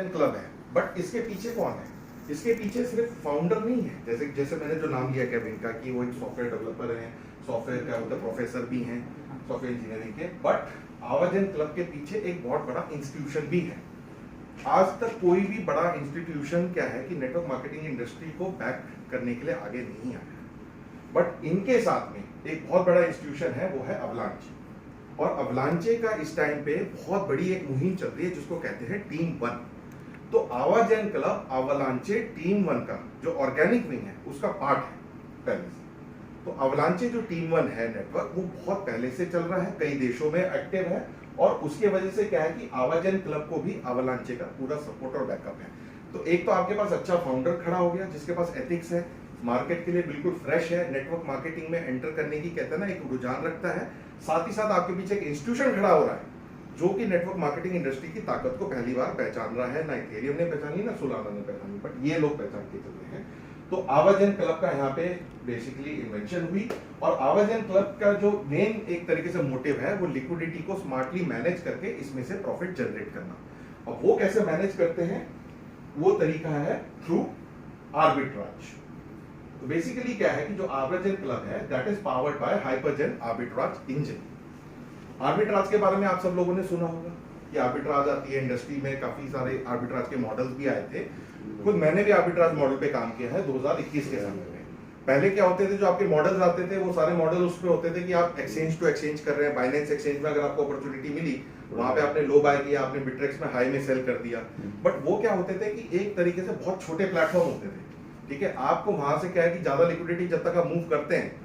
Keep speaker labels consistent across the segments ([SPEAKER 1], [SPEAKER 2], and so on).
[SPEAKER 1] Club है, but इसके पीछे कौन है? इसके पीछे सिर्फ फाउंडर नहीं है, जैसे जैसे मैंने जो नाम लिया केविन का कि वो एक सॉफ्टवेयर डेवलपर हैं, सॉफ्टवेयर क्या होता है प्रोफेसर भी हैं सॉफ्टवेयर इंजीनियरिंग के, बट आवाजन क्लब के पीछे एक बहुत बड़ा इंस्टीट्यूशन भी है। आज तक कोई भी बड़ा इंस्टीट्यूशन क्या है कि नेटवर्क मार्केटिंग इंडस्ट्री को बैक करने के लिए आगे नहीं आया, बट इनके साथ में एक बहुत बड़ा इंस्टीट्यूशन है, वो है अवलांचे। और अवलांचे का इस टाइम पे बहुत बड़ी एक मुहिम चल रही है जिसको कहते हैं टीम 1। तो आवाजन क्लब अवलांचे टीम 1 का जो ऑर्गेनिक विंग है उसका पार्ट है पहले से। तो अवलांचे जो टीम 1 है नेटवर्क, वो बहुत पहले से चल रहा है, कई देशों में एक्टिव है, और उसके वजह से क्या है कि आवाजन क्लब को भी अवलांचे का पूरा सपोर्ट और बैकअप है। तो एक तो आपके पास अच्छा फाउंडर खड़ा हो गया जिसके पास एथिक्स है, मार्केट के लिए बिल्कुल फ्रेश है, नेटवर्क मार्केटिंग में एंटर करने की कहते हैं ना एक रुझान रखता है, साथ ही साथ आपके पीछे एक इंस्टीट्यूशन खड़ा हो रहा है जो कि नेटवर्क मार्केटिंग इंडस्ट्री की ताकत को पहली बार पहचान रहा है। ना इथेरियम ने पहचानी, ना सोलाना ने पहचानी, बट ये लोग पहचान के चल रहे हैं। तो आवाजन क्लब का यहाँ पे बेसिकली इन्वेंशन हुई, और आवाजन क्लब का जो मेन एक तरीके से मोटिव है वो लिक्विडिटी को स्मार्टली मैनेज करके इसमें से प्रॉफिट जनरेट करना। और वो कैसे मैनेज करते हैं, वो तरीका है थ्रू आर्बिट्राज। तो बेसिकली क्या है कि जो आवाजन क्लब है that is powered by Hypergen arbitrage engine. Arbitrage के बारे में आप सब लोगों ने सुना होगा कि आर्बिट्राज आती है इंडस्ट्री में, काफी सारे आर्बिट्राज के मॉडल्स भी आए थे। खुद मैंने भी आर्बिट्राज मॉडल पे काम किया है 2021 के समय में। पहले क्या होते थे, जो आपके मॉडल्स आते थे वो सारे मॉडल उस पे होते थे कि आप एक्सचेंज टू एक्सचेंज कर रहे हैं, बाइनेंस एक्सचेंज में अगर आपको अपॉर्चुनिटी मिली वहां पे आपने लो बाय किया, आपने बिट्रेक्स में हाई में सेल कर दिया। बट वो क्या होते थे कि एक तरीके से बहुत छोटे प्लेटफॉर्म होते थे, ठीक है। आपको वहां से क्या है कि ज्यादा लिक्विडिटी जब तक आप मूव करते हैं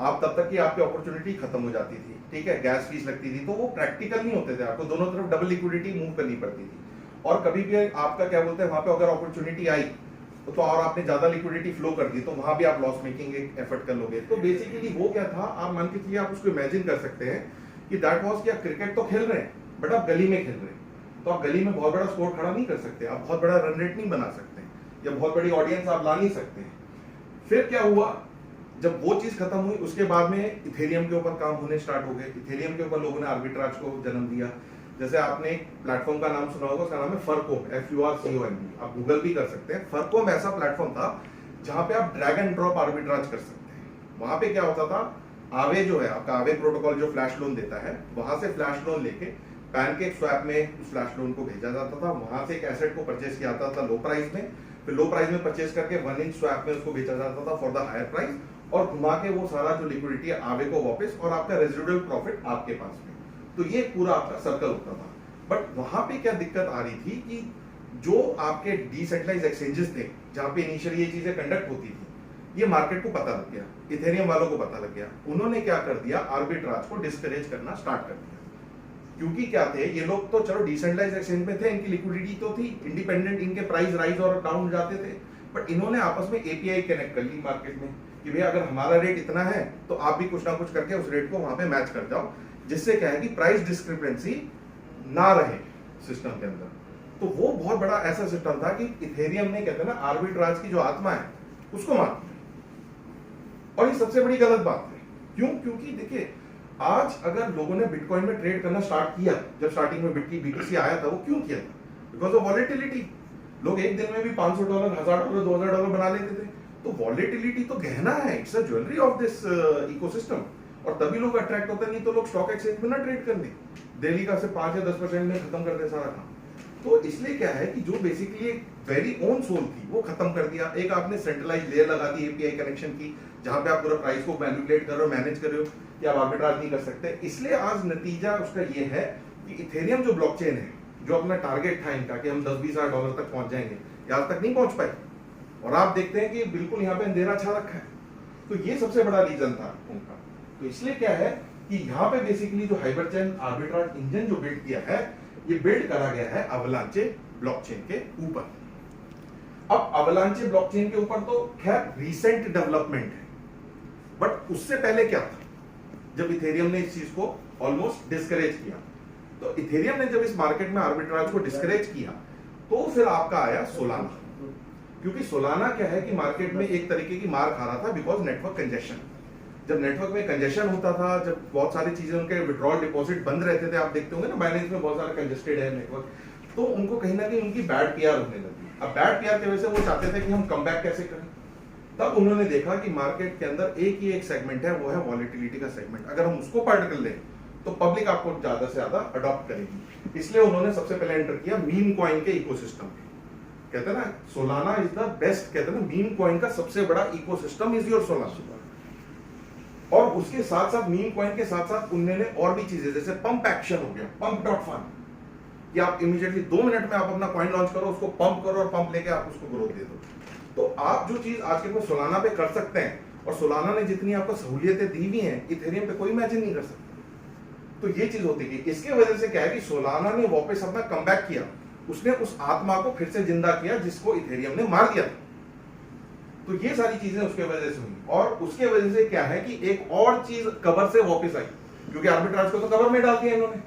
[SPEAKER 1] आप तब तक की आपकी अपॉर्चुनिटी खत्म हो जाती थी, ठीक है, गैस फीस लगती थी, तो वो प्रैक्टिकल नहीं होते थे, आपको दोनों तरफ डबल लिक्विडिटी मूव करनी पड़ती थी। और कभी भी आपका क्या बोलते हैं वहां पे अगर अपॉर्चुनिटी आई तो और आपने ज्यादा लिक्विडिटी फ्लो कर दी तो वहां भी आप लॉस मेकिंग एक एफर्ट कर लोगे। तो बेसिकली वो क्या था, आप मान के चलिए आप उसको इमेजिन कर सकते हैं कि दैट वाज कि आप क्रिकेट तो खेल रहे हैं बट आप गली में खेल रहे हैं, तो आप गली में बहुत बड़ा स्कोर खड़ा नहीं कर सकते, आप बहुत बड़ा रन रेट नहीं बना सकते, या बहुत बड़ी ऑडियंस आप ला नहीं सकते हैं। फिर क्या हुआ, जब वो चीज खत्म हुई उसके बाद में इथेरियम के ऊपर काम होने स्टार्ट हो गए। इथेरियम के ऊपर लोगों ने आर्बिट्राज को जन्म दिया। जैसे आपने एक प्लेटफॉर्म का नाम सुना होगा, उसका नाम है फरकोम, FURCOM, आप गूगल भी कर सकते हैं। फरकोम ऐसा प्लेटफॉर्म था जहां पे आप ड्रैग एंड ड्रॉप आर्बिट्राज कर सकते हैं। वहां पे क्या होता था, आवे जो है आपका आवे प्रोटोकॉल जो फ्लैश लोन देता है, वहां से फ्लैश लोन लेके पैनकेक स्वैप में उस फ्लैश लोन को भेजा जाता था, वहां से एक एसेट को परचेज किया जाता था लो प्राइस में, फिर लो प्राइस में परचेज करके 1 इंच स्वैप में उसको बेचा जाता था फॉर द हायर प्राइस, और घुमा के वो सारा जो लिक्विडिटी है आवे को वापस, और आपका रेजिडुअल प्रॉफिट आपके पास में। तो ये पूरा आपका सर्कल होता था। बट वहां पे क्या दिक्कत आ रही थी कि जो आपके डिसेंट्रलाइज एक्सचेंजेस थे जहां पे इनिशियली ये चीजें कंडक्ट होती थी, ये मार्केट को पता लग गया, इथेरियम वालों को पता लग गया, उन्होंने क्या कर दिया, आर्बिट्राज को डिस्करेज करना स्टार्ट कर दिया। क्योंकि क्या थे ये लोग, तो चलो डिसेंट्रलाइज एक्सचेंज में थे, इनकी लिक्विडिटी तो थी, इंडिपेंडेंट इनके प्राइस राइज और डाउन हो जाते थे, बट इन्होंने आपस में एपीआई कनेक्ट कर ली मार्केट में कि भैया अगर हमारा रेट इतना है तो आप भी कुछ ना कुछ करके उस रेट को वहां पे मैच कर जाओ, जिससे क्या है कि प्राइस डिस्क्रिपेंसी ना रहे सिस्टम के अंदर। तो वो बहुत बड़ा ऐसा सिस्टम था कि इथेरियम ने कहते हैं ना आर्बिट्राज की जो आत्मा है उसको मार दिया। और ये सबसे बड़ी गलत बात है। क्यों? क्योंकि देखिए आज अगर लोगों ने बिटकॉइन में ट्रेड करना स्टार्ट किया, जब स्टार्टिंग में बीटीसी आया था, वो क्यों किया था? Because of volatility. लोग एक दिन में भी $500, $1000, $2000 बना लेते थे। तो वॉलेटिलिटी तो गहना है, it's a jewellery of this ecosystem, और तभी लोग अट्रैक्ट होते हैं, नहीं तो लोग स्टॉक एक्सचेंज में ना ट्रेड करने, दिल्ली का सिर्फ 5 या 10% में खत्म कर दे सारा काम। तो इसलिए क्या है कि जो बेसिकली एक वेरी ओन सोल थी वो खत्म कर दिया। एक आपने सेंट्रलाइज लेयर लगा दी एपीआई कनेक्शन की, जहां पे आप पूरा प्राइस को मैनिपुलेट कर रहे हो, मैनेज कर रहे हो, कि आप आर्बिट्राज नहीं कर सकते। इसलिए आज नतीजा उसका ये है कि इथेरियम जो ब्लॉकचेन है, जो अपना टारगेट था इनका कि हम 10-20 हजार डॉलर तक पहुंच जाएंगे, ये आज तक नहीं पहुंच पाए, और आप देखते हैं कि बिल्कुल यहाँ पे अंधेरा छा रखा है। तो ये सबसे बड़ा रीजन था उनका। तो इसलिए क्या है कि यहाँ पे बेसिकली जो हाइपरचेन आर्बिट्राज इंजन जो बिल्ड किया है, ये बिल्ड करा गया है अवलांचे ब्लॉकचेन के ऊपर। अब अवलांचे ब्लॉकचेन के ऊपर तो खैर रीसेंट डेवलपमेंट है, बट उससे पहले क्या था, जब इथेरियम ने इस चीज को ऑलमोस्ट डिस्करेज किया। तो इथेरियम ने जब इस मार्केट में आर्बिट्राज को डिस्करेज किया, तो फिर आपका आया सोलाना। क्योंकि सोलाना क्या है कि मार्केट में एक तरीके की मार खा रहा था बिकॉज नेटवर्क कंजेशन। जब नेटवर्क में कंजेशन होता था, जब बहुत सारी चीजें उनके विड्रॉल डिपॉजिट बंद रहते थे, आप देखते होंगे ना बाइनेंस में बहुत सारा कंजेस्टेड है नेटवर्क, तो उनको कहीं ना कहीं उनकी बैड पीआर होने लगी। अब बैड पीआर की वजह से वो चाहते थे कि हम कम बैक कैसे करें। तब उन्होंने देखा कि मार्केट के अंदर एक ही एक सेगमेंट है, वो है वॉलेटिलिटी का सेगमेंट। अगर हम उसको पार्ट कर लें तो पब्लिक आपको ज्यादा से ज्यादा अडॉप्ट करेगी। इसलिए उन्होंने सबसे पहले एंटर किया मीम कॉइन के इकोसिस्टम में। कहते हैं ना सोलाना इज द बेस्ट, कहते हैं ना मीम कॉइन का सबसे बड़ा इकोसिस्टम इज योर सोलाना। और उसके साथ साथ मीम कॉइन के साथ साथ उन्होंने और भी चीजें, जैसे पंप एक्शन हो गया, पंप डॉट फन, कि आप इमीडिएटली 2 मिनट में आप अपना कॉइन लॉन्च करो, उसको पंप करो और पंप लेके आप उसको ग्रोथ दे दो। तो आप जो चीज आज के सोलाना पे कर सकते हैं, और सोलाना ने जितनी आपको सहूलियतें दी हुई हैं, इथेरियम पे कोई इमेजिन नहीं कर सकता। तो ये चीज होती है। इसके वजह से क्या है कि सोलाना ने वापस अपना कमबैक किया, उसने उस आत्मा को फिर से जिंदा किया जिसको इथेरियम ने मार दिया था। तो ये सारी चीजें उसके वजह से हुई। और उसके वजह से क्या है कि एक और चीज कवर से वापस आई, क्योंकि आर्बिट्राज को तो कवर में डाल दिया इन्होंने,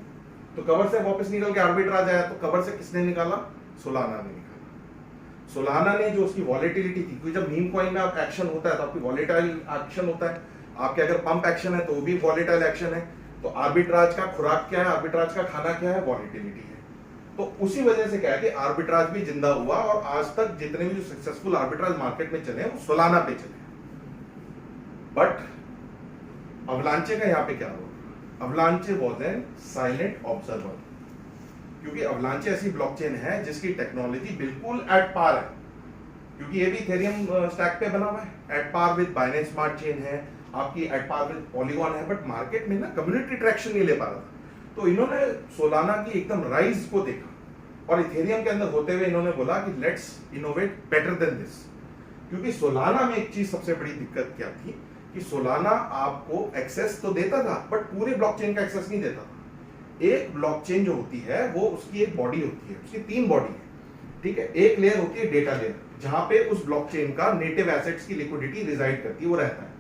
[SPEAKER 1] तो कवर से वापस निकल के आर्बिट्राज आया। तो कवर से किसने निकाला? सोलाना ने निकाला। सोलाना ने जो उसकी वॉलेटिलिटी थी, क्योंकि जब मीम कॉइन में आप एक्शन होता है तो आपकी वॉलेटाइल एक्शन होता है, आपके अगर पंप एक्शन है तो वो भी वॉलेटाइल एक्शन है। तो आर्बिट्राज का खुराक क्या है, आर्बिट्राज का खाना क्या है? वॉलेटिलिटी है। तो उसी वजह से क्या है कि आर्बिट्राज भी जिंदा हुआ, और आज तक जितने भी जो सक्सेसफुल आर्बिट्राज मार्केट में चले वो सोलाना पे चले। बट अवलांचे का यहाँ पे क्या role? Avalanche was an silent observer, क्योंकि अवलांचे ऐसी ब्लॉकचेन है जिसकी टेक्नोलॉजी बिल्कुल एट पार है, क्योंकि ये भी इथेरियम स्टैक पे बना हुआ है, at par with Binance smart chain है, आपकी एट पार विद पॉलीगॉन है। बट मार्केट में ना कम्युनिटी ट्रैक्शन नहीं ले पा रहा था। तो इन्होंने सोलाना की एकदम राइज को देखा, और इथेरियम के अंदर होते हुए इन्होंने बोला कि let's innovate better than this. क्योंकि सोलाना में एक चीज सबसे बड़ी दिक्कत क्या थी कि सोलाना आपको एक्सेस तो देता था, बट पूरे ब्लॉकचेन का एक्सेस नहीं देता था। एक ब्लॉकचेन जो होती है वो उसकी एक बॉडी होती है, उसकी 3 बॉडी है, ठीक है। एक लेयर होती है डेटा लेयर, जहां पे उस ब्लॉकचेन का नेटिव एसेट्स की लिक्विडिटी रिजाइड करती है, वो रहता है।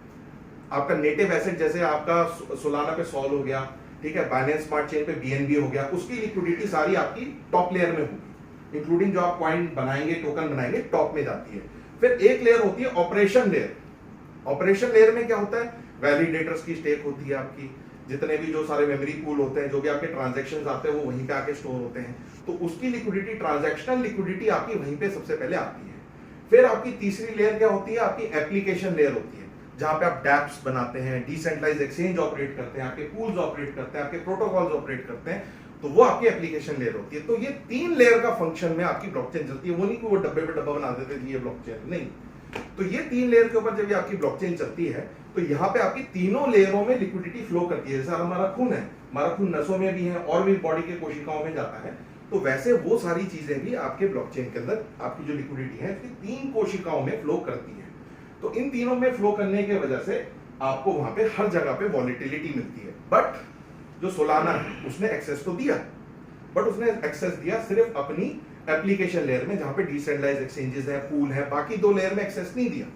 [SPEAKER 1] आपका नेटिव एसेट जैसे आपका सोलाना पे सॉल हो गया, ठीक है, बाइनेंस स्मार्ट चेन पे बीएनबी हो गया, उसकी लिक्विडिटी सारी आपकी टॉप लेयर में होगी, इंक्लूडिंग जो आप कॉइन बनाएंगे, टोकन बनाएंगे, टॉप में जाती है। फिर एक लेयर होती है ऑपरेशन लेयर। ऑपरेशन लेयर में क्या होता है? वैलिडेटर्स की स्टेक होती है, आपकी जितने भी जो सारे मेमोरी पूल होते हैं, जो भी आपके ट्रांजैक्शंस आते हैं वो वहीं पे आके स्टोर होते हैं। तो उसकी लिक्विडिटी, ट्रांजैक्शनल लिक्विडिटी आपकी वहीं पे सबसे पहले आती है। फिर आपकी तीसरी लेयर क्या होती है? आपकी एप्लीकेशन लेयर होती है, जहां पे आप डैप्स बनाते हैं, डिसेंट्रलाइज एक्सचेंज ऑपरेट करते हैं, आपके पूल्स ऑपरेट करते हैं, आपके प्रोटोकॉल्स ऑपरेट करते हैं, तो वो आपकी एप्लीकेशन लेयर होती है। तो ये 3 लेयर का फंक्शन में आपकी ब्लॉकचेन चलती है। वो नहीं कि वो डब्बे पे डब्बा बना देते थे ये ब्लॉकचेन, नहीं। तो ये 3 लेयर के ऊपर जब ये आपकी ब्लॉकचेन चलती है तो यहाँ पे आपकी तीनों लेयरों में लिक्विडिटी फ्लो करती है। जैसा हमारा खून है, हमारा खून नसों में भी है और भी बॉडी के कोशिकाओं में जाता है, तो वैसे वो सारी चीजें भी आपके ब्लॉकचेन के अंदर आपकी जो लिक्विडिटी है 3 कोशिकाओं में फ्लो करती है। तो इन तीनों में फ्लो करने की वजह से आपको वहां पे हर जगह पे वॉलेटिलिटी मिलती है। बट जो सोलाना है उसने एक्सेस तो दिया, बट उसने एक्सेस दिया सिर्फ अपनी एप्लीकेशन लेयर में, जहां पे डिसेंट्रलाइज्ड एक्सचेंजेस है, पूल है, बाकी 2 लेयर में एक्सेस नहीं दिया।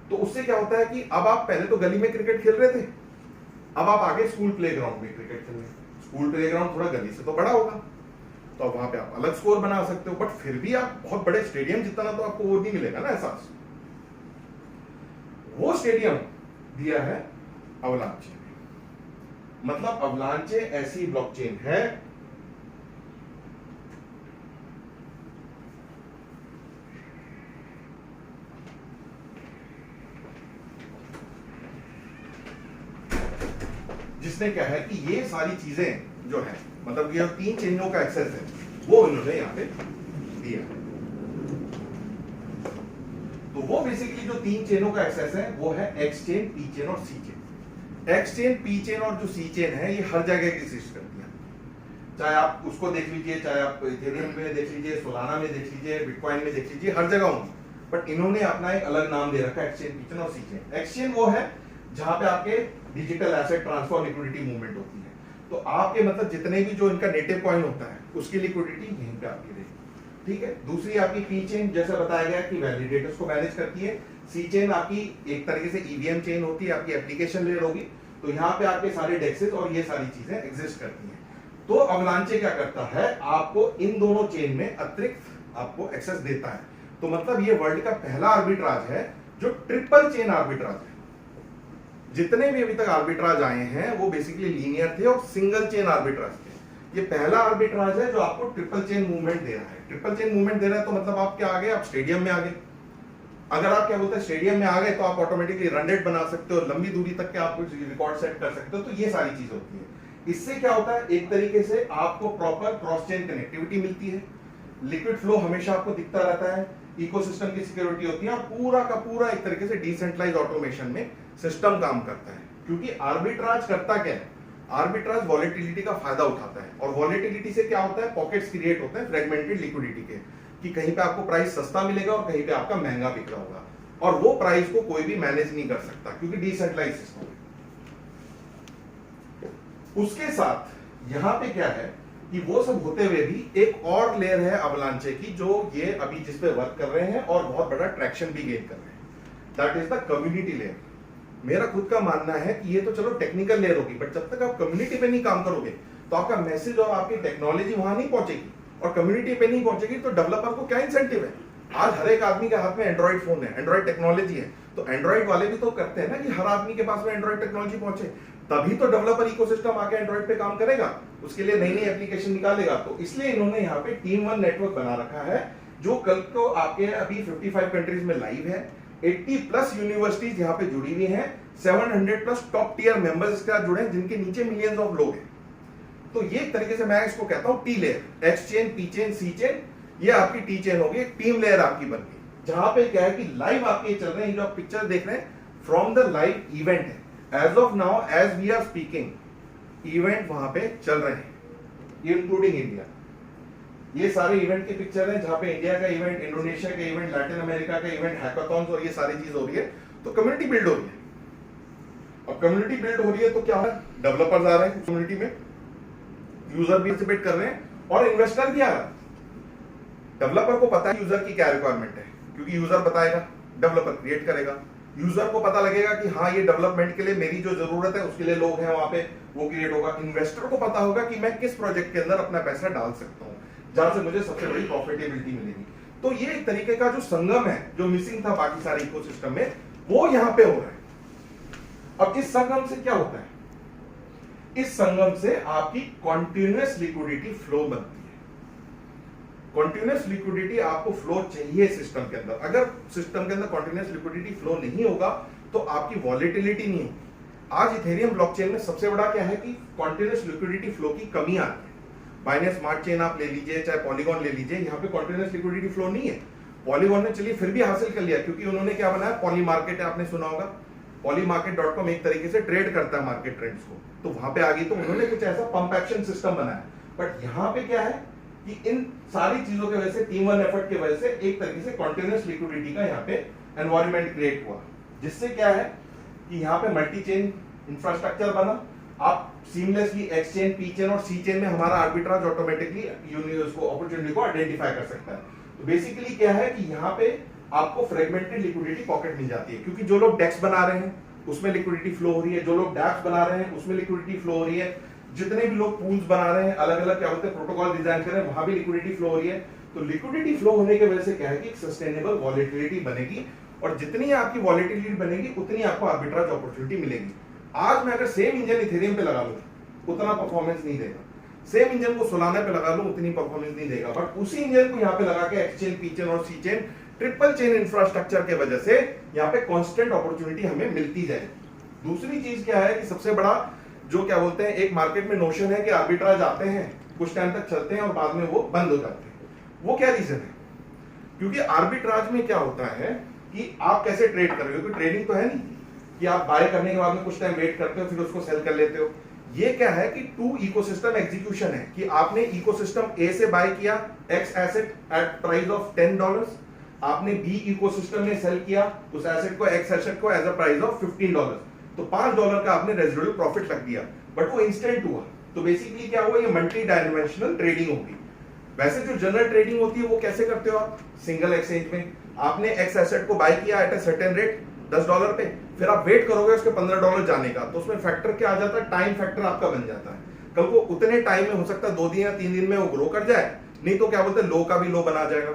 [SPEAKER 1] तो उससे क्या होता है कि अब आप पहले तो गली में क्रिकेट खेल रहे थे, अब आप आगे स्कूल प्लेग्राउंड में क्रिकेट खेल रहे हैं। स्कूल प्लेग्राउंड थोड़ा गली से तो बड़ा होगा, तो वहां पे आप अलग स्कोर बना सकते हो, बट फिर भी आप बहुत बड़े स्टेडियम जितना तो आपको वो नहीं मिलेगा ना एहसास। वो स्टेडियम दिया है अवलांचे ने। मतलब अवलांचे ऐसी ब्लॉकचेन है जिसने क्या है कि ये सारी चीजें जो है, मतलब ये 3 चेंजों का एक्सेस है वो इन्होंने यहाँ पे दिया है। तो वो बेसिकली जो 3 चेनों का एक्सेस है वो है एक्स चेन, पी चेन और C chain. X chain, P chain और जो सी चेन है ये हर जगह एग्जिस्ट करती है, चाहे आप उसको देख लीजिए, चाहे आप इथेरियम में देख लीजिए, सोलाना में देख लीजिए, बिटकॉइन में देख लीजिए, हर जगह होंगी। बट इन्होंने अपना एक अलग नाम दे रखा है एक्स चेन, पी चेन और सी चेन। एक्स चेन वो है जहां पे आपके digital asset transfer liquidity movement होती है, तो आपके मतलब जितने भी जो इनका नेटिव कॉइन होता है उसकी लिक्विडिटी यहीं पे आपकी रहेगी, ठीक है। दूसरी आपकी पी चेन, जैसे बताया गया कि वैलिडेटर्स को मैनेज करती है। सी चेन आपकी एक तरीके से ईवीएम चेन होती है, आपकी एप्लीकेशन लेयर होगी, तो यहाँ पे आपके सारे डेक्सेस और ये सारी चीजें एग्जिस्ट करती हैं। तो अवलांचे क्या करता है, आपको इन दोनों चेन में अतिरिक्त आपको एक्सेस देता है। तो मतलब ये वर्ल्ड का पहला आर्बिट्राज है जो ट्रिपल चेन आर्बिट्राज है। जितने भी अभी तक आर्बिट्राज आए हैं वो बेसिकली लीनियर थे और सिंगल चेन आर्बिट्राज थे, ये पहला आर्बिट्राज है जो आपको ट्रिपल चेन मूवमेंट दे रहा है। ट्रिपल चेन मूवमेंट दे रहा है तो मतलब आप क्या आ गए, आप स्टेडियम में आ गए। अगर आप क्या बोलते हैं स्टेडियम में आ गए तो आप ऑटोमेटिकली रन रेट बना सकते हो, लंबी दूरी तक के आप कुछ रिकॉर्ड सेट कर सकते हो। तो ये सारी चीजें होती है। इससे क्या होता है, एक तरीके से आपको प्रॉपर क्रॉस चेन कनेक्टिविटी मिलती है, लिक्विड फ्लो हमेशा आपको दिखता रहता है, इकोसिस्टम की सिक्योरिटी होती है, और पूरा का पूरा एक तरीके से डिसेंट्रलाइज ऑटोमेशन में सिस्टम काम करता है। क्योंकि आर्बिट्राज करता क्या है, आर्बिट्राज वॉलेटिलिटी का फायदा उठाता है, और वॉलेटिलिटी से क्या होता है, पॉकेट्स क्रिएट होते हैं फ्रेगमेंटेड लिक्विडिटी के, कि कहीं पे आपको प्राइस सस्ता मिलेगा और कहीं पे आपका महंगा बिक रहा होगा, और वो प्राइस को कोई भी मैनेज नहीं कर सकता क्योंकि डिसेंट्रलाइज सिस्टम है। उसके साथ यहां पे क्या है कि वो सब होते हुए भी एक और लेयर है अवलांचे की, जो ये अभी जिस पे वर्क कर रहे हैं और बहुत बड़ा ट्रैक्शन भी गेन कर रहे हैं, that is the community layer. मेरा खुद का मानना है कि ये तो चलो टेक्निकल लेयर होगी, बट जब तक आप कम्युनिटी पे नहीं काम करोगे तो आपका मैसेज और आपकी टेक्नोलॉजी वहां नहीं पहुंचेगी, और कम्युनिटी पे नहीं पहुंचेगी तो डेवलपर को क्या इंसेंटिव है। आज हर एक आदमी के हाथ में एंड्रॉइड फोन है, एंड्रॉइड टेक्नोलॉजी है, तो एंड्रॉइड वाले भी तो करते हैं ना कि हर आदमी के पास में एंड्रॉइड टेक्नोलॉजी पहुंचे, तभी तो डेवलपर इकोसिस्टम आके एंड्रॉइड पे काम करेगा, उसके लिए नई नई एप्लीकेशन निकालेगा। तो इसलिए इन्होंने यहाँ पे टीम वन नेटवर्क बना रखा है, जो कल को आपके अभी 55 कंट्रीज में लाइव है, 80 प्लस यूनिवर्सिटीज यहाँ पे जुड़ी हुई हैं, 700 प्लस टॉप टियर मेंबर्स इसके साथ जुड़े हैं, जिनके नीचे मिलियंस ऑफ लोग हैं। तो ये एक तरीके से मैं इसको कहता हूं T layer, X chain, P chain, C chain, ये आपकी टी चेन होगी, एक टीम लेयर आपकी बन गई, जहां पे क्या है कि लाइव आपके चल रहे हैं, जो आप पिक्चर देख रहे हैं फ्रॉम द लाइव इवेंट है। As of now as we are speaking event वहां पे चल रहे हैं, इंक्लूडिंग इंडिया। ये सारे इवेंट की पिक्चर है, जहां पे इंडिया का इवेंट, इंडोनेशिया का इवेंट, लैटिन अमेरिका का इवेंट, हैकाथॉन्स और ये सारी चीज हो रही है। तो कम्युनिटी बिल्ड हो रही है। अब कम्युनिटी बिल्ड हो रही है तो क्या हो रहा है, डेवलपर्स आ रहे हैं कम्युनिटी में, यूजर भी पार्टिसिपेट कर रहे हैं, और इन्वेस्टर भी आ रहा है। डेवलपर को पता है यूजर की क्या रिक्वायरमेंट है, क्योंकि यूजर बताएगा, डेवलपर क्रिएट करेगा। यूजर को पता लगेगा कि हाँ ये डेवलपमेंट के लिए मेरी जो जरूरत है उसके लिए लोग हैं वहां पे, वो क्रिएट होगा। इन्वेस्टर को पता होगा कि मैं किस प्रोजेक्ट के अंदर अपना पैसा डाल सकता हूँ, जहां से मुझे सबसे बड़ी प्रॉफिटेबिलिटी मिलेगी। तो ये एक तरीके का जो संगम है, जो मिसिंग था बाकी सारे इकोसिस्टम में, वो यहाँ पे हो रहा है। अब इस संगम से क्या होता है, इस संगम से आपकी कॉन्टिन्यूअस लिक्विडिटी फ्लो बनती है। कॉन्टिन्यूअस लिक्विडिटी आपको फ्लो चाहिए सिस्टम के अंदर। अगर सिस्टम के अंदर कॉन्टिन्यूअस लिक्विडिटी फ्लो नहीं होगा तो आपकी वॉलेटिलिटी नहीं होगी। आज इथेरियम ब्लॉकचेन में सबसे बड़ा क्या है कि कॉन्टिन्यूअस लिक्विडिटी फ्लो की कमी आती है। बाइनेंस स्मार्ट चेन आप ले लीजिए, चाहे पॉलीगॉन ले लीजिए, यहाँ पे कॉन्टिन्यूअस लिक्विडिटी फ्लो नहीं है। पॉलीगॉन ने चलिए फिर भी हासिल कर लिया, क्योंकि उन्होंने क्या बनाया, पॉली मार्केट है, आपने सुना होगा। polymarket.com एक तरीके से ट्रेड करता है मार्केट ट्रेंड्स को, तो वहां पे आ गई। तो उन्होंने कुछ ऐसा पंप एक्शन सिस्टम बनाया। बट यहाँ पे क्या है कि इन सारी चीजों की वजह से, टीम वन एफर्ट की वजह से एक तरीके से कॉन्टिन्यूअस लिक्विडिटी का यहाँ पे एनवायरनमेंट क्रिएट हुआ, जिससे क्या है कि यहाँ पे मल्टी चेन इंफ्रास्ट्रक्चर बना। आप seamlessly x chain, P chain और सी चेन में हमारा आर्बिट्राज ऑटोमेटिकली यूनिवर्स को, अपॉर्चुनिटी को आइडेंटिफाई कर सकता है। तो बेसिकली क्या है कि यहाँ पे आपको फ्रेगमेंटेड लिक्विडिटी पॉकेट मिल जाती है, क्योंकि जो लोग डेक्स बना रहे हैं उसमें लिक्विडिटी फ्लो हो रही है, जो लोग डैप्स बना रहे हैं उसमें लिक्विडिटी फ्लो हो रही है, जितने भी लोग पूल्स बना रहे हैं, अलग अलग क्या बोलते हैं प्रोटोकॉल डिजाइन कर रहे हैं, वहां भी लिक्विडिटी फ्लो हो रही है। तो लिक्विडिटी फ्लो होने की वजह से क्या है कि एक सस्टेनेबल वॉलेटिलिटी बनेगी, और जितनी आपकी वॉलेटिलिटी बनेगी उतनी आपको आर्बिट्राज अपॉर्चुनिटी मिलेगी। आज मैं अगर सेम इंजन इथेरियम पे लगा लूं उतना परफॉर्मेंस नहीं देगा, सेम इंजन को सोलाना पे लगा लूं उतनी परफॉर्मेंस नहीं देगा, बट उसी इंजन को यहाँ पे लगा के एक्स चेन, पी चेन और C chain, triple chain infrastructure के वजह से यहाँ पे कांस्टेंट अपॉर्चुनिटी हमें मिलती जाए। दूसरी चीज क्या है कि सबसे बड़ा जो क्या बोलते हैं, एक मार्केट में नोशन है कि आर्बिट्राज आते हैं, कुछ टाइम तक चलते हैं और बाद में वो बंद हो जाते हैं। वो क्या रीजन है, क्योंकि आर्बिट्राज में क्या होता है कि आप कैसे ट्रेड कर रहे हो, क्योंकि ट्रेडिंग तो है नहीं कि आप बाय करने के बाद में कुछ टाइम वेट करते हो फिर उसको सेल कर लेते हो। ये क्या है कि टू इकोसिस्टम एग्जीक्यूशन है, कि आपने इकोसिस्टम ए से बाय किया x asset at price of $10, आपने बी इकोसिस्टम में सेल किया उस एसेट को, एक्स एसेट को एज अ प्राइस ऑफ $15, तो $5 का आपने रेजिडुअल प्रॉफिट लग दिया, बट वो इंस्टेंट हुआ। तो बेसिकली क्या हुआ, ये मल्टी डायमेंशनल ट्रेडिंग होगी। वैसे जो जनरल ट्रेडिंग होती है वो कैसे करते हो आप, सिंगल एक्सचेंज में आपने एक्स एसेट को बाय किया एट अ सर्टेन रेट $10 पे, फिर आप वेट करोगे उसके $15 जाने का, तो उसमें फैक्टर क्या आ जाता है, टाइम फैक्टर आपका बन जाता है। कल को उतने टाइम में हो सकता है 2 दिन या 3 दिन में वो ग्रो कर जाए, नहीं तो क्या बोलते हैं लो का भी लो बना जाएगा।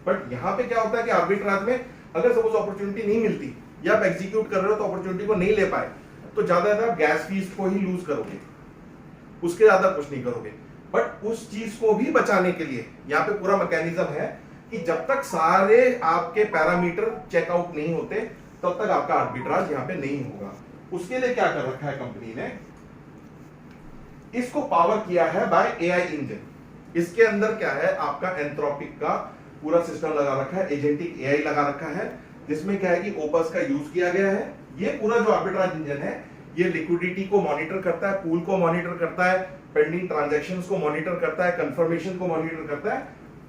[SPEAKER 1] बट यहाँ पे क्या होता है कि आर्बिट्राज में अगर सपोज अपॉर्चुनिटी नहीं मिलती या आप एग्जीक्यूट कर रहे हो तो अपॉर्चुनिटी को नहीं ले पाए, तो ज्यादा गैस फीस को ही लूज करोगे, उसके ज्यादा कुछ नहीं करोगे। बट उस चीज को भी बचाने के लिए यहाँ पे पूरा मैकेनिज्म है कि जब तक सारे आपके पैरामीटर चेकआउट नहीं होते तब तक आपका आर्बिट्राज यहाँ पे नहीं होगा। उसके लिए क्या कर रखा है कंपनी ने, इसको पावर किया है बाय एआई इंजन। इसके अंदर क्या है, आपका एंथ्रोपिक का पूरा सिस्टम लगा रखा है, एजेंटिक एआई लगा रखा है, जिसमें क्या है कि ओपस का यूज किया गया है। ये पूरा जो आर्बिट्राज इंजन है ये लिक्विडिटी को मॉनिटर करता है, पूल को मॉनिटर करता है, पेंडिंग ट्रांजैक्शंस को मॉनिटर करता है, कंफर्मेशन को मॉनिटर करता है,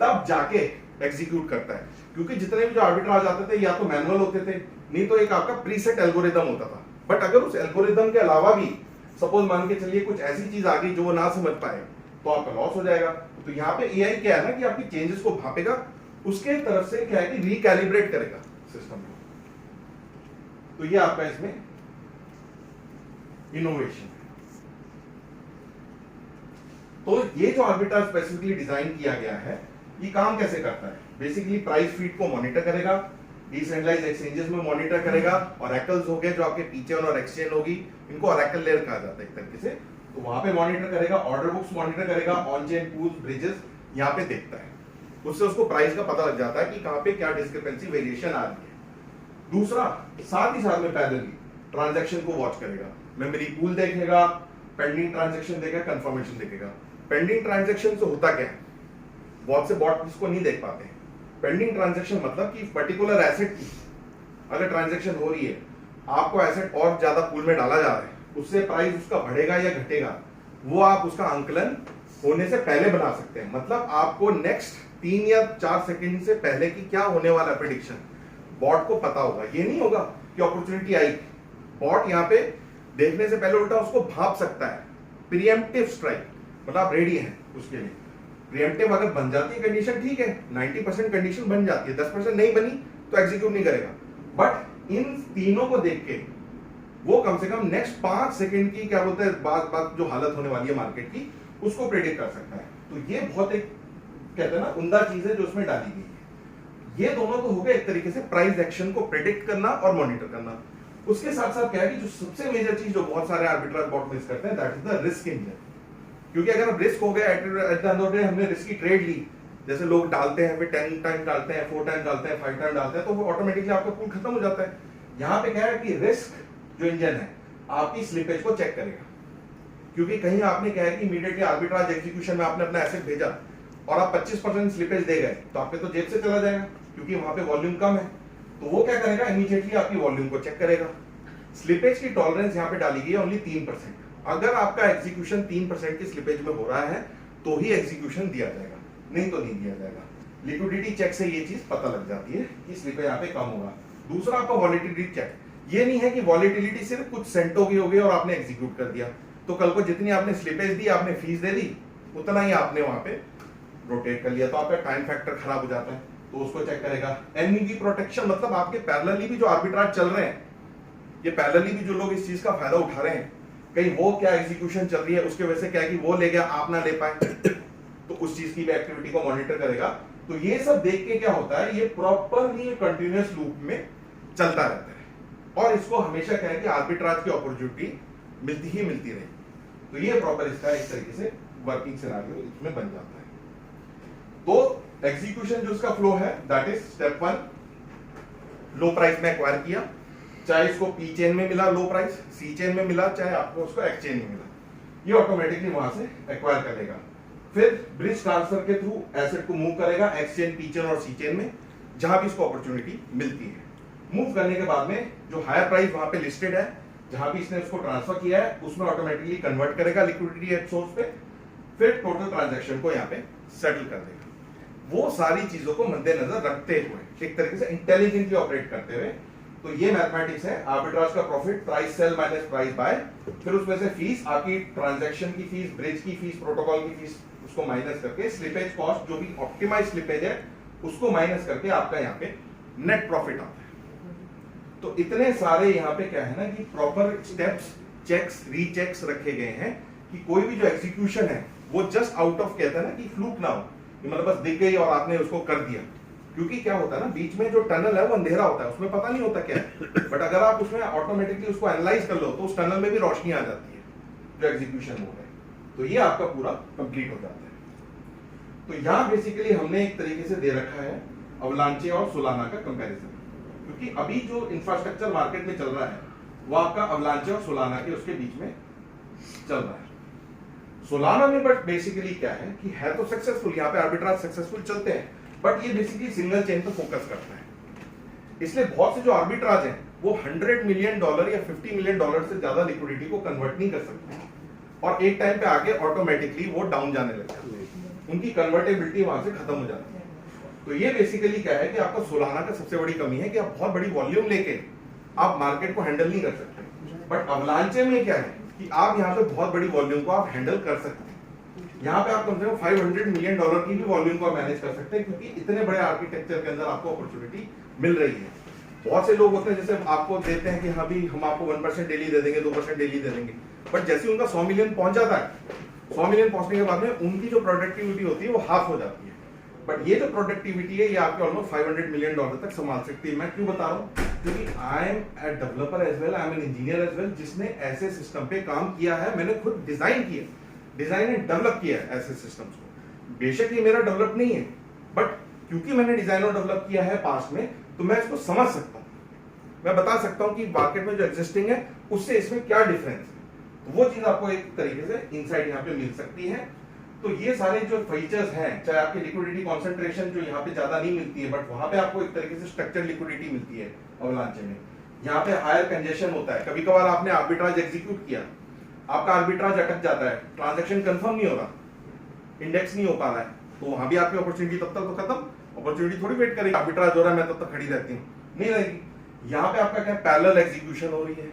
[SPEAKER 1] तब जाके एग्जीक्यूट करता है। क्योंकि जितने भी जो आर्बिट्राज आते थे या तो मैनुअल होते थे, नहीं तो एक आपका प्रीसेट एल्गोरिदम होता था। बट अगर उस एल्गोरिदम के अलावा भी सपोज मान के चलिए कुछ ऐसी चीज आ गई जो वो ना समझ पाए तो आपका लॉस हो जाएगा। तो यहाँ पे एआई क्या है ना कि आपकी चेंजेस को भापेगा, उसके तरफ से क्या है कि रिकैलिब्रेट करेगा सिस्टम को। तो ये आपका इसमें इनोवेशन है। तो ये जो आर्बिट्राज स्पेसिफिकली डिजाइन किया गया है, ये काम कैसे करता है, बेसिकली प्राइस फीड को मॉनिटर करेगा, डिसेंट्रलाइज्ड एक्सचेंजेस में मॉनिटर करेगा, ऑरेकल्स हो गए जो आपके पीछे और एक्सचेंज होगी, इनको ऑरेकल लेयर कहा जाता है एक तरीके से, तो वहां पे मॉनिटर करेगा, ऑर्डर बुक्स मॉनिटर करेगा, ऑन चेन पूल्स ब्रिजेस यहाँ पे देखता है। उससे उसको प्राइस का पता लग जाता है कि कहां पे क्या डिस्क्रिपेंसी वेरिएशन आ रही है। दूसरा, साथ ही साथ में पैरेलली ट्रांजैक्शन को वॉच करेगा, मेमोरी पूल देखेगा, पेंडिंग ट्रांजैक्शन देखेगा, कंफर्मेशन देखेगा। पेंडिंग ट्रांजैक्शन से होता क्या है, बहुत से बॉट इसको नहीं देख पाते। पेंडिंग ट्रांजैक्शन मतलब कि पर्टिकुलर एसेट की अगर ट्रांजैक्शन हो रही है, आपको एसेट और ज्यादा पूल में डाला जा रहा है, उससे प्राइस उसका बढ़ेगा या घटेगा, वो आप उसका आंकलन होने से पहले बना सकते हैं। मतलब आपको नेक्स्ट 3 या 4 सेकंड से पहले की क्या होने वाला है प्रेडिक्शन बॉट को पता होगा। ये नहीं होगा कि अपॉर्चुनिटी आई, बॉट यहाँ पे देखने से पहले उल्टा उसको भाप सकता है। प्रीएम्प्टिव स्ट्राइक मतलब आप रेडी हैं उसके लिए। प्रीएम्प्टिव अगर बन जाती है कंडीशन ठीक है, 90% कंडीशन बन जाती है, 10% नहीं बनी तो एग्जीक्यूट नहीं करेगा। बट इन तीनों को देख के वो कम से कम नेक्स्ट 5 सेकंड की क्या बोलते हैं बात जो हालत होने वाली है मार्केट की, उसको प्रेडिक्ट कर सकता है। तो ये बहुत एक कहते हैं ना उम्दा चीज है जो उसमें डाली गई है। ये दोनों तो हो गए एक तरीके से प्राइस एक्शन को प्रेडिक्ट करना और मॉनिटर करना। उसके साथ साथ क्या है कि जो सबसे मेजर चीज जो बहुत सारे आर्बिट्राज बॉट मिस करते हैं, that is the risk engine. क्योंकि अगर अब रिस्क हो गया, at the end of the day हमने रिस्क की ट्रेड ली, जैसे लोग डालते हैं, 10 टाइम डालते हैं, 4 टाइम डालते हैं, 5 टाइम डालते हैं, तो वो ऑटोमेटिकली आपका पूल खत्म हो जाता है। यहाँ पे क्या है कि रिस्क जो इंजन है आपकी स्लिपेज को चेक करेगा। क्योंकि कहीं आपने क्या है कि इमीडिएटली आर्बिट्राज एग्जीक्यूशन में आपने अपना एसेट भेजा और आप 25% स्लिपेज दे गए, तो आपके तो जेब से चला जाएगा क्योंकि वहां पे वॉल्यूम कम है। तो वो क्या करेगा, इमीडिएटली आपकी वॉल्यूम को चेक करेगा। स्लिपेज की टॉलरेंस यहाँ पे डाली गई है ओनली 3%। अगर आपका एग्जीक्यूशन 3% की स्लिपेज में हो रहा है तो ही एग्जीक्यूशन दिया जाएगा, नहीं तो नहीं दिया जाएगा। लिक्विडिटी चेक से ये चीज पता लग जाती है कि स्लिपेज यहाँ पे कम होगा। दूसरा आपका वॉलेटिलिटी चेक, ये नहीं है कि वॉलेटिलिटी सिर्फ कुछ सेंटों की हो गई और आपने एग्जीक्यूट कर दिया, तो कल को जितनी आपने स्लिपेज दी, आपने फीस दे दी, उतना ही आपने वहां पे रोटेट कर लिया, तो आपका टाइम फैक्टर खराब हो जाता है, तो उसको चेक करेगा। एनईवी प्रोटेक्शन मतलब आपके पैरेलली भी जो आर्बिट्राज चल रहे हैं, ये पैरेलली भी जो लोग इस चीज का फायदा उठा रहे हैं, कहीं वो क्या एग्जीक्यूशन चल रही है उसके वजह से क्या है कि वो ले गया आप ना ले पाए, तो उस चीज की भी एक्टिविटी को मॉनिटर करेगा। तो ये सब देख के क्या होता है, ये प्रॉपरली कंटिन्यूअस लूप में चलता रहता है और इसको हमेशा क्या है कि आर्बिट्राज की अपॉर्चुनिटी मिलती ही मिलती रही। तो ये प्रॉपर इसका एक तरीके से वर्किंग सिनेरियो इसमें बन जाता है। तो एग्जीक्यूशन जो इसका फ्लो है, that is step 1, low price में एक्वायर किया, चाहे इसको पी चेन में मिला लो प्राइस, सी चेन में मिला, चाहे आपको उसको एक्सचेंज में मिला, ये ऑटोमेटिकली वहां से एक्वायर करेगा। फिर ब्रिज ट्रांसफर के थ्रू एसेट को मूव करेगा एक्सचेंज, पी चेन और सी चेन में, जहां भी इसको अपॉर्चुनिटी मिलती है। मूव करने के बाद में जो हायर प्राइस वहां पे लिस्टेड है, जहां भी इसने उसको ट्रांसफर किया है, उसमें ऑटोमेटिकली कन्वर्ट करेगा लिक्विडिटी एट सोर्स पे, फिर टोटल ट्रांजैक्शन को यहाँ पे सेटल कर देगा। वो सारी चीजों को मद्देनजर रखते हुए एक तरीके से इंटेलिजेंटली ऑपरेट करते हुए, तो ये मैथमेटिक्स है आर्बिट्राज का profit, price cell minus price by, फिर उसमें से फीस, आपकी ट्रांजैक्शन की फीस, ब्रिज की फीस, प्रोटोकॉल की फीस, उसको माइनस करके स्लिपेज कॉस्ट जो भी ऑप्टिमाइज स्लिपेज है उसको माइनस करके आपका यहाँ पे नेट प्रॉफिट आता है। तो इतने सारे यहाँ पे क्या है ना कि प्रॉपर स्टेप्स, चेक्स, रीचेक्स रखे गए हैं कि कोई भी जो एग्जीक्यूशन है वो जस्ट आउट ऑफ कहते हैं ना कि फ्लूक ना हो, मतलब बस दिख गई और आपने उसको कर दिया। क्योंकि क्या होता है ना, बीच में जो टनल है वो अंधेरा होता है, उसमें पता नहीं होता क्या है, बट अगर आप उसमें ऑटोमेटिकली उसको एनालाइज कर लो तो उस टनल में भी रोशनी आ जाती है जो एग्जीक्यूशन हो रहा है। तो ये आपका पूरा कंप्लीट हो जाता है। तो यहाँ बेसिकली हमने एक तरीके से दे रखा है अवलांचे और सोलाना का कंपैरिजन, क्योंकि अभी जो इंफ्रास्ट्रक्चर मार्केट में चल रहा है वो आपका अवलांचे और सोलाना के उसके बीच में चल रहा है। सोलाना में बट बेसिकली क्या है कि है तो सक्सेसफुल, यहाँ पे आर्बिट्राज सक्सेसफुल चलते हैं, बट ये बेसिकली सिंगल चेन पे फोकस करता है। इसलिए बहुत से जो आर्बिट्राज हैं वो $100 मिलियन या $50 मिलियन से ज्यादा लिक्विडिटी को कन्वर्ट नहीं कर सकते, और एक टाइम पे आगे ऑटोमेटिकली वो डाउन जाने लगता है, उनकी कन्वर्टेबिलिटी वहां से खत्म हो जाती है। तो ये बेसिकली क्या है कि आपका सोलाना का सबसे बड़ी कमी है कि आप बहुत बड़ी वॉल्यूम लेके आप मार्केट को हैंडल नहीं कर सकते। बट अवलांचे में क्या है कि आप यहाँ पे बहुत बड़ी वॉल्यूम को आप हैंडल कर सकते हैं। यहाँ पे आप कम से कम $500 मिलियन की भी वॉल्यूम को मैनेज कर सकते हैं, क्योंकि इतने बड़े आर्किटेक्चर के अंदर आपको अपॉर्चुनिटी मिल रही है। बहुत से लोग होते हैं जैसे आपको देते हैं कि हाँ भी हम आपको 1% डेली दे देंगे, 2% डेली दे देंगे, बट जैसे उनका 100 मिलियन पहुंच जाता है, 100 मिलियन पहुंचने के बाद में उनकी जो प्रोडक्टिविटी होती है वो हाफ हो जाती है। बट ये जो प्रोडक्टिविटी है ये आपके ऑलमोस्ट $500 मिलियन तक संभाल सकती है। मैं क्यों बता रहा हूँ, क्योंकि I am a developer as well, I am an engineer as well, जिसने ऐसे सिस्टम पे काम किया है। मैंने खुद डिजाइन एंड डेवलप किया है ऐसे सिस्टम्स को। बेशक ये मेरा डेवलप नहीं है, बट क्योंकि मैंने डिजाइन और डेवलप किया है पास्ट में, तो मैं इसको समझ सकता हूँ, मैं बता सकता हूँ कि मार्केट में जो एग्जिस्टिंग है उससे इसमें क्या डिफरेंस है। तो वो चीज आपको एक तरीके से इनसाइट यहाँ पे मिल सकती है। तो ये सारे जो फीचर्स हैं, चाहे आपकी लिक्विडिटी कॉन्सेंट्रेशन जो यहाँ पे ज्यादा नहीं मिलती है, बट वहां पे आपको एक तरीके से स्ट्रक्चर लिक्विडिटी मिलती है अवलांचे में। यहाँ पे हायर कंजेशन होता है, कभी कभार आपने आर्बिट्राज एग्जीक्यूट किया, आपका आर्बिट्राज अटक जाता है, ट्रांजैक्शन कंफर्म नहीं हो रहा, इंडेक्स नहीं हो पा रहा है, तो वहां भी आपकी अपॉर्चुनिटी तब तक तो खत्म, अपॉर्चुनिटी थोड़ी वेट करेगी, आर्बिट्राज हो रहा है मैं तब तक खड़ी रहती हूँ, नहीं रहेगी। यहाँ पे आपका क्या पैरेलल एग्जीक्यूशन हो रही है,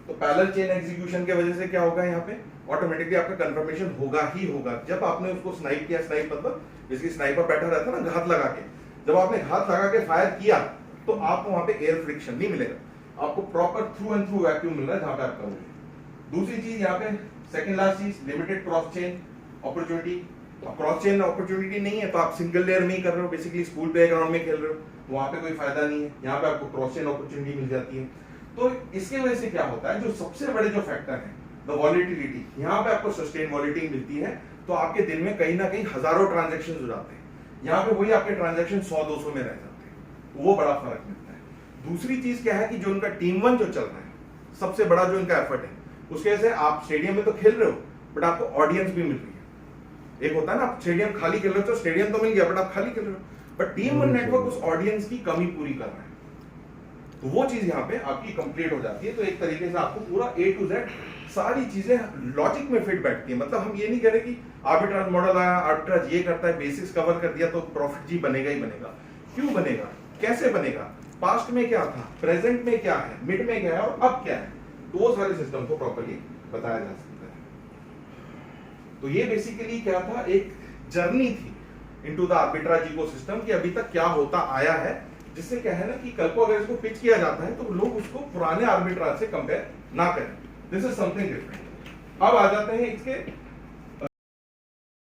[SPEAKER 1] तो पैरेलल चेन एग्जीक्यूशन की वजह से क्या होगा, यहाँ पे ऑटोमेटिकली आपका कंफर्मेशन होगा ही होगा। जब आपने उसको स्नाइप किया, स्नाइप मतलब इसकी स्नाइपर बैठा रहता है ना घात लगा के, जब आपने घात लगा के फायर किया तो आपको वहां पे एयर फ्रिक्शन नहीं मिलेगा, आपको proper through and through vacuum मिल रहा है जहां पे आप करोगे। दूसरी चीज यहाँ पे सेकंड लास्ट चीज, limited cross chain opportunity. Cross chain opportunity नहीं है तो आप सिंगल लेयर में ही कर रहे हो, बेसिकली स्कूल प्लेग्राउंड में खेल रहे हो, वहां पे कोई फायदा नहीं है। यहाँ पे आपको क्रॉस चेन अपॉर्चुनिटी मिल जाती है। तो इसके वजह से क्या होता है, जो सबसे बड़े जो फैक्टर है द वॉलिटिलिटी, यहाँ पे आपको सस्टेन वॉलिटिलिटी मिलती है, तो आपके दिन में कहीं ना कहीं हजारों ट्रांजैक्शन हो जाते हैं, यहाँ पे वही आपके ट्रांजैक्शन 100-200 में रह जाते हैं, वो बड़ा फर्क मिलता है। दूसरी चीज क्या है कि जो उनका टीम वन जो चल रहा है, सबसे बड़ा जो इनका एफर्ट है, उसके वजह से आप स्टेडियम में तो खेल रहे हो बट आपको ऑडियंस भी मिल रही है। एक होता है ना आप स्टेडियम खाली खेल रहे हो, तो स्टेडियम तो मिल गया बट आप खाली खेल रहे हो, बट टीम वन नेटवर्क उस ऑडियंस की कमी पूरी कर रहा है, तो वो चीज यहाँ पे आपकी कंप्लीट हो जाती है। तो एक तरीके से आपको पूरा A to Z सारी चीजें लॉजिक में फिट बैठती है। मतलब हम ये नहीं कह रहे कि आर्बिट्राज मॉडल आया, आर्बिट्राज ये करता है, बेसिक्स कवर कर दिया तो प्रॉफिट जी बनेगा ही बनेगा। क्यों बनेगा, कैसे बनेगा, पास्ट में क्या था, प्रेजेंट में क्या है, मिड में क्या है और अब क्या है, तो वो सारे सिस्टम को प्रॉपर्ली बताया जा सकता है। तो ये बेसिकली क्या था, एक जर्नी थी इनटू द आर्बिट्राज इकोसिस्टम कि अभी तक क्या होता आया है, जिससे क्या है ना कि कल को अगर इसको पिच किया जाता है तो लोग उसको पुराने आर्बिट्राज से कंपेयर ना करें। This is something different. अब आ जाते हैं इसके